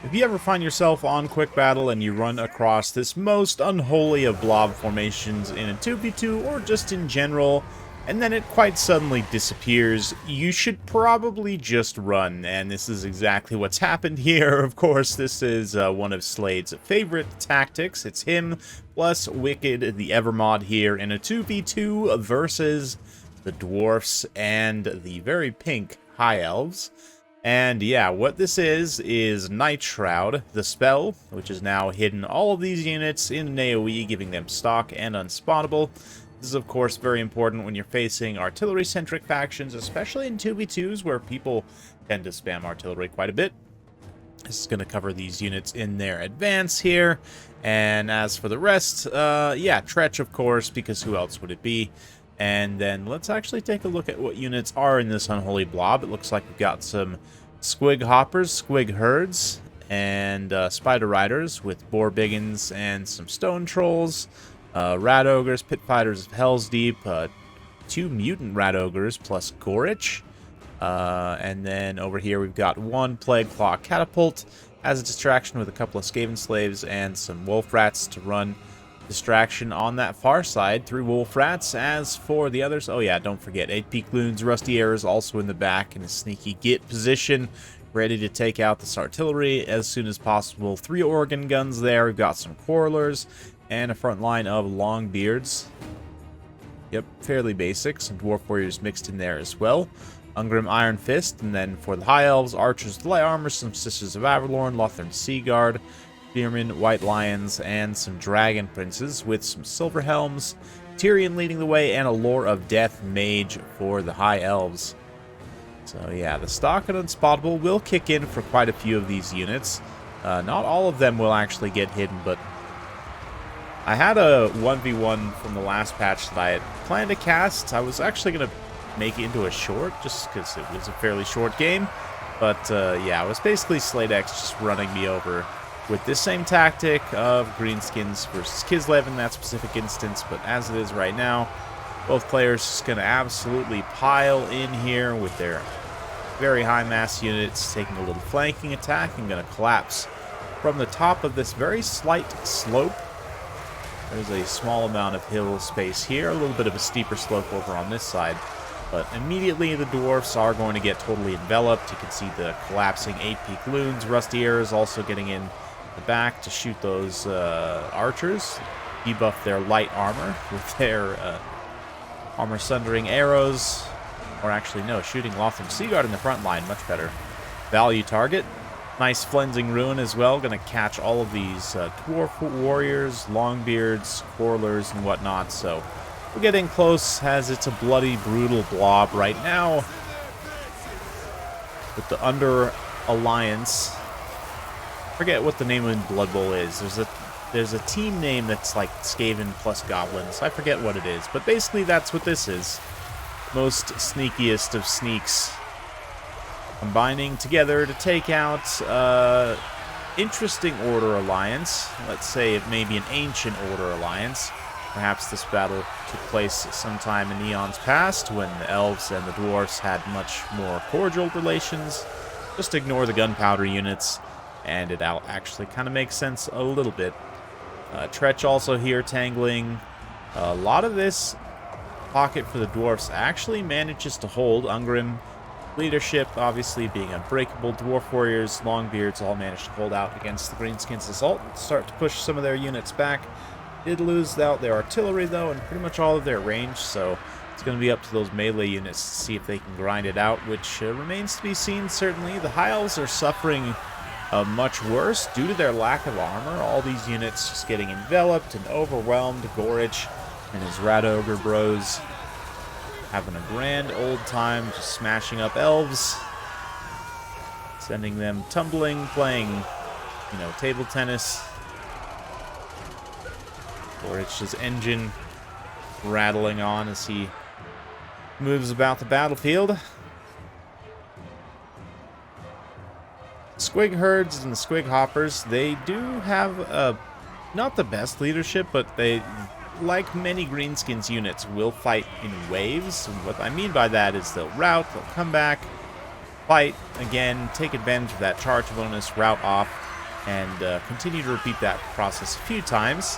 If you ever find yourself on Quick Battle and you run across this most unholy of blob formations in a 2v2 or just in general, and then it quite suddenly disappears, you should probably just run, and this is exactly what's happened here. Of course, this is one of Slade's favorite tactics. It's him plus Wicked the Evermod here in a 2v2 versus the Dwarfs and the very pink High Elves. And yeah, what this is Night Shroud, the spell, which has now hidden all of these units in an AoE, giving them stock and unspottable. This is, of course, very important when you're facing artillery-centric factions, especially in 2v2s, where people tend to spam artillery quite a bit. This is going to cover these units in their advance here. And as for the rest, yeah, Tretch, of course, because who else would it be? And then let's actually take a look at what units are in this unholy blob. It looks like we've got some squig hoppers, squig herds, and spider riders with boar biggins and some stone trolls, rat ogres, pit fighters of Hell's Deep, 2 mutant rat ogres plus Gorich. And then over here we've got 1 plague claw catapult as a distraction with a couple of Skaven slaves and some wolf rats to run distraction on that far side through wolf rats. As for the others, oh yeah, don't forget 8 peak loons, rusty arrows also in the back in a sneaky git position, ready to take out this artillery as soon as possible. 3 organ guns there. We've got some quarrelers and a front line of longbeards. Yep, fairly basic. Some dwarf warriors mixed in there as well. Ungrim Iron Fist, and then for the High Elves, Archers with Light Armor, some Sisters of Avalorn, Lothern Sea Guard, Spearmen, White Lions, and some Dragon Princes with some Silver Helms, Tyrion leading the way, and a Lore of Death Mage for the High Elves. So yeah, the stock and unspottable will kick in for quite a few of these units. Not all of them will actually get hidden, but I had a 1v1 from the last patch that I had planned to cast. I was actually going to make it into a short, just because it was a fairly short game. But yeah, it was basically Slade X just running me over with this same tactic of Greenskins versus Kislev in that specific instance. But as it is right now, both players just going to absolutely pile in here with their very high mass units, taking a little flanking attack and going to collapse from the top of this very slight slope. There's a small amount of hill space here, a little bit of a steeper slope over on this side. But immediately the dwarfs are going to get totally enveloped. You can see the collapsing 8 peak loons. Rusty arrows also getting in the back to shoot those archers, debuff their light armor with their armor sundering arrows, or actually no, shooting Lothern Sea Guard in the front line, much better value target. Nice Flensing Ruin as well, going to catch all of these dwarf warriors, longbeards, quarrelers, and whatnot. So we're getting close, as it's a bloody, brutal blob right now with the Under Alliance. Forget what the name in Blood Bowl is. There's a team name that's like Skaven plus goblins. I forget what it is, but basically that's what this is. Most sneakiest of sneaks combining together to take out interesting Order Alliance. Let's say it may be an ancient Order Alliance. Perhaps this battle took place sometime in eons past when the elves and the dwarfs had much more cordial relations. Just ignore the gunpowder units, and it actually kind of makes sense a little bit. Tretch also here tangling. A lot of this pocket for the dwarfs actually manages to hold. Ungrim leadership obviously being unbreakable. Dwarf warriors, longbeards all managed to hold out against the Greenskins assault. Start to push some of their units back. Did lose out their artillery though, and pretty much all of their range, so it's going to be up to those melee units to see if they can grind it out, which remains to be seen, certainly. The High Elves are suffering much worse due to their lack of armor. All these units just getting enveloped and overwhelmed. Gorich and his Rat Ogre bros having a grand old time just smashing up elves, sending them tumbling, playing, you know, table tennis. Gorich's engine rattling on as he moves about the battlefield. Squig herds and the squig hoppers, they do have not the best leadership, but they, like many Greenskins units, will fight in waves. And what I mean by that is they'll rout, they'll come back, fight again, take advantage of that charge bonus, rout off, and continue to repeat that process a few times.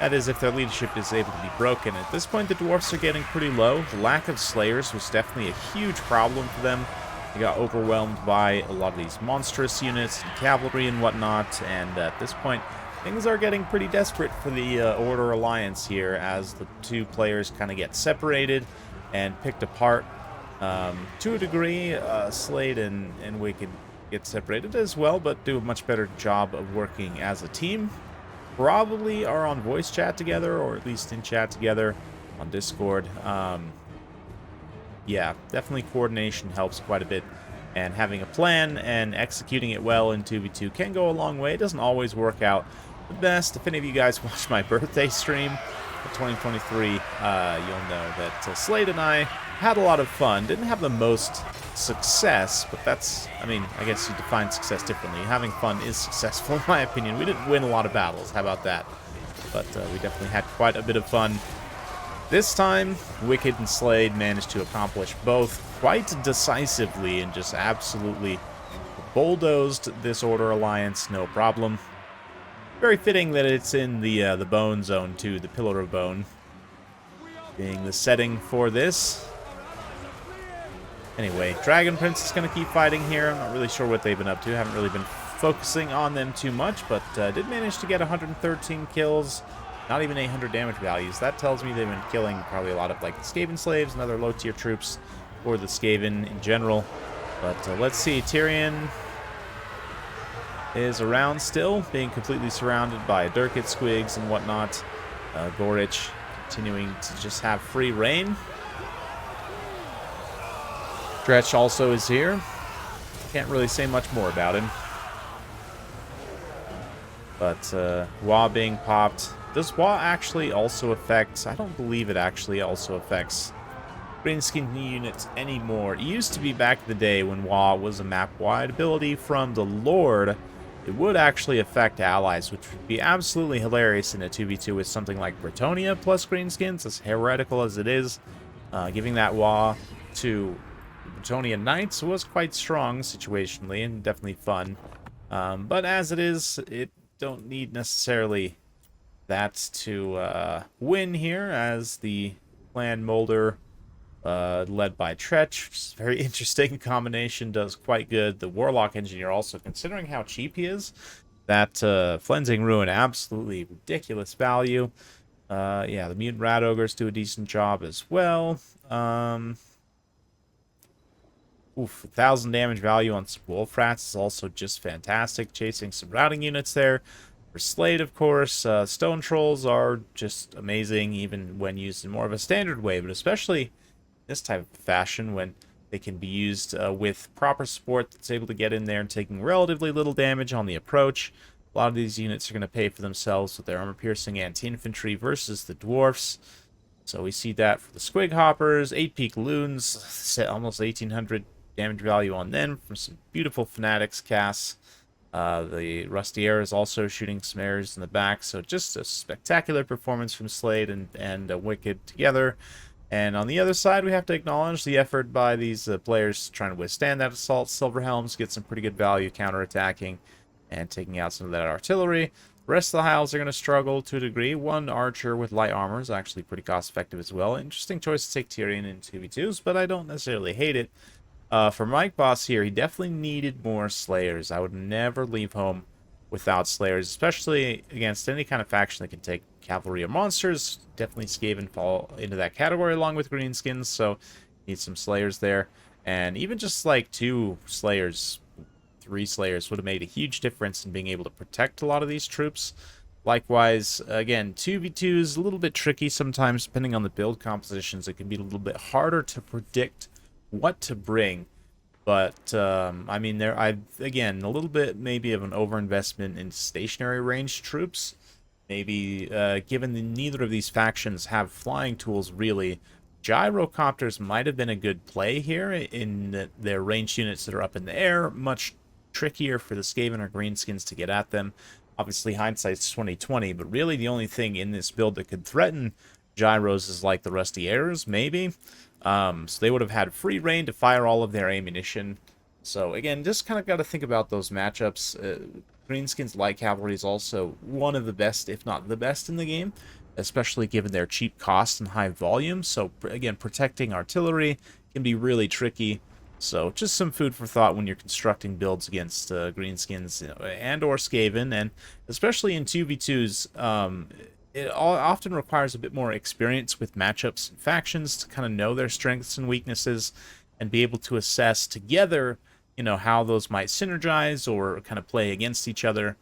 That is, if their leadership is able to be broken. At this point, the dwarfs are getting pretty low. The lack of slayers was definitely a huge problem for them. They got overwhelmed by a lot of these monstrous units and cavalry and whatnot, and at this point, things are getting pretty desperate for the Order Alliance here, as the two players kind of get separated and picked apart. To a degree, Slade and Wicked get separated as well, but do a much better job of working as a team. Probably are on voice chat together, or at least in chat together on Discord. Yeah, definitely coordination helps quite a bit, and having a plan and executing it well in 2v2 can go a long way. It doesn't always work out the best. If any of you guys watched my birthday stream for 2023, you'll know that Slade and I had a lot of fun. Didn't have the most success, but that's, I mean, I guess you define success differently. Having fun is successful, in my opinion. We didn't win a lot of battles, how about that? But we definitely had quite a bit of fun. This time, Wicked and Slade managed to accomplish both quite decisively and just absolutely bulldozed this Order Alliance, no problem. Very fitting that it's in the Bone Zone, too, the Pillar of Bone, being the setting for this. Anyway, Dragon Prince is going to keep fighting here. I'm not really sure what they've been up to. Haven't really been focusing on them too much, but did manage to get 113 kills. Not even 800 damage values. That tells me they've been killing probably a lot of, like, the Skaven slaves and other low-tier troops, or the Skaven in general. But let's see. Tyrion is around still, being completely surrounded by Durkit squigs and whatnot. Gorich continuing to just have free reign. Dretch also is here. Can't really say much more about him. But Wa being popped. Does Wa actually also affect... I don't believe it actually also affects Greenskin units anymore. It used to be back in the day when Wa was a map-wide ability from the Lord. It would actually affect allies, which would be absolutely hilarious in a 2v2 with something like Bretonia plus Greenskins, as heretical as it is. Giving that Wa to Bretonian Knights was quite strong situationally and definitely fun. But as it is, it don't need necessarily that to win here, as the clan Molder, led by Tretch, which is a very interesting combination, does quite good. The Warlock Engineer also, considering how cheap he is, that Flensing Ruin, absolutely ridiculous value. Yeah, the Mutant Rat Ogres do a decent job as well. 1,000 damage value on some Wolf Rats is also just fantastic, chasing some routing units there. For Slade, of course, Stone Trolls are just amazing, even when used in more of a standard way, but especially this type of fashion when they can be used with proper support that's able to get in there and taking relatively little damage on the approach. A lot of these units are going to pay for themselves with their armor-piercing anti-infantry versus the dwarfs. So we see that for the Squig Hoppers, 8-peak Loons, almost 1,800 damage value on them from some beautiful Fanatics casts. The Rusty Air is also shooting some arrows in the back, so just a spectacular performance from Slade and Wicked together. And on the other side, we have to acknowledge the effort by these players trying to withstand that assault. Silverhelms get some pretty good value counterattacking and taking out some of that artillery. The rest of the Hiles are going to struggle to a degree. One Archer with light armor is actually pretty cost-effective as well. Interesting choice to take Tyrion in 2v2s, but I don't necessarily hate it. For Mike Boss here, he definitely needed more Slayers. I would never leave home without Slayers, especially against any kind of faction that can take cavalry or monsters. Definitely Skaven fall into that category along with Greenskins, so need some Slayers there. And even just like 2 Slayers, 3 Slayers would have made a huge difference in being able to protect a lot of these troops. Likewise, again, 2v2 is a little bit tricky sometimes, depending on the build compositions. It can be a little bit harder to predict what to bring. But, I mean, again, a little bit maybe of an overinvestment in stationary range troops. Maybe, given that neither of these factions have flying tools, really, gyrocopters might have been a good play here in their ranged units that are up in the air. Much trickier for the Skaven or Greenskins to get at them. Obviously, hindsight's 20/20, but really the only thing in this build that could threaten gyros is like the Rusty Airs, maybe. So they would have had free reign to fire all of their ammunition. So again, just kind of got to think about those matchups. Greenskins light cavalry is also one of the best, if not the best, in the game, especially given their cheap cost and high volume. So again, protecting artillery can be really tricky. So just some food for thought when you're constructing builds against Greenskins, and or Skaven, and especially in 2v2s. It often requires a bit more experience with matchups and factions to kind of know their strengths and weaknesses and be able to assess together, how those might synergize or kind of play against each other.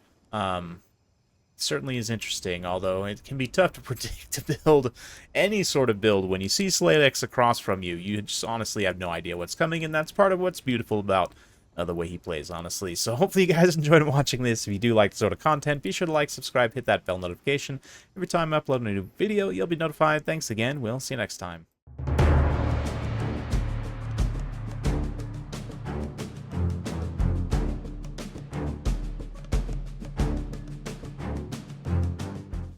Certainly is interesting, although it can be tough to predict to build any sort of build. When you see Sladex across from you, you just honestly have no idea what's coming, and that's part of what's beautiful about the way he plays, honestly. So hopefully you guys enjoyed watching this. If you do like this sort of content, be sure to like, subscribe, hit that bell notification. Every time I upload a new video, you'll be notified. Thanks again. We'll see you next time.